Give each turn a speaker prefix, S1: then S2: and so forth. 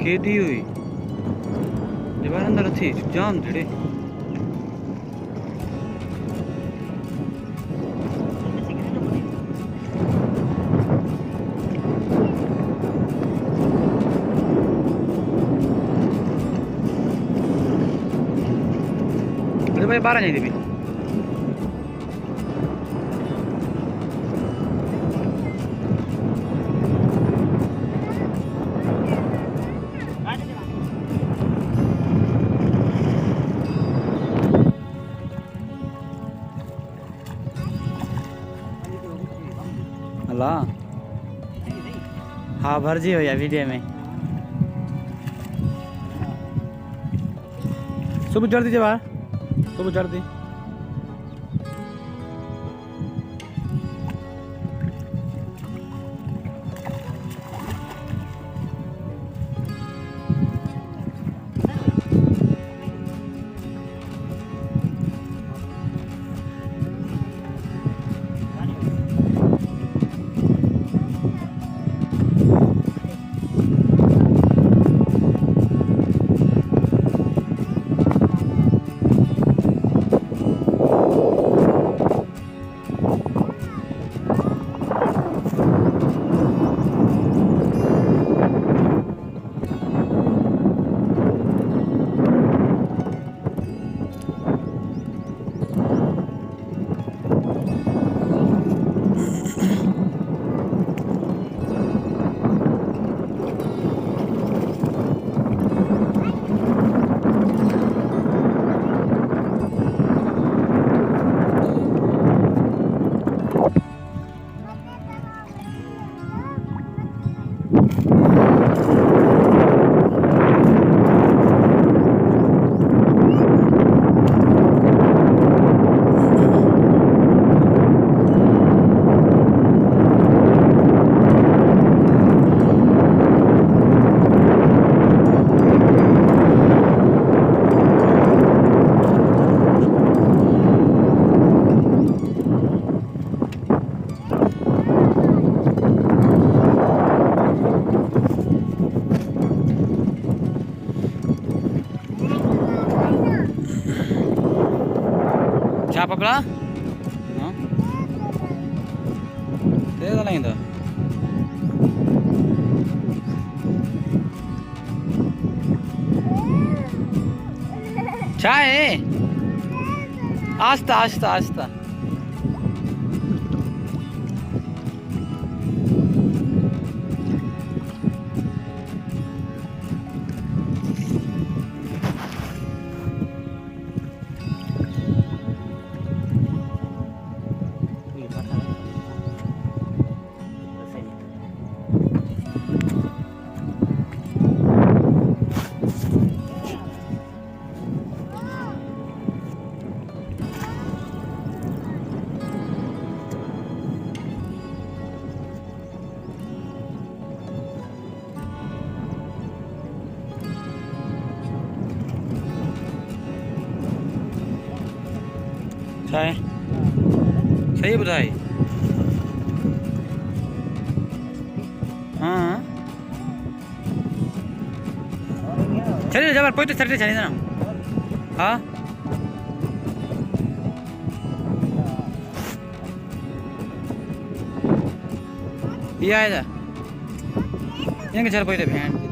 S1: खेती हुई जब अंदर थी जाम धड़े अरे भाई 12 नहीं देवी अल्लाह हाँ भरजी हो या वीडियो में सुबह चढ़ दीजिए बाहर सुबह चढ़ दी क्या पकड़ा हाँ दे दो नहीं तो चाय आस्ता आस्ता आस्ता चाय सही बताई हाँ चलिए जबर कोई तो चढ़ते चलिए ना हाँ ये आएगा इनके चल कोई तो भेड़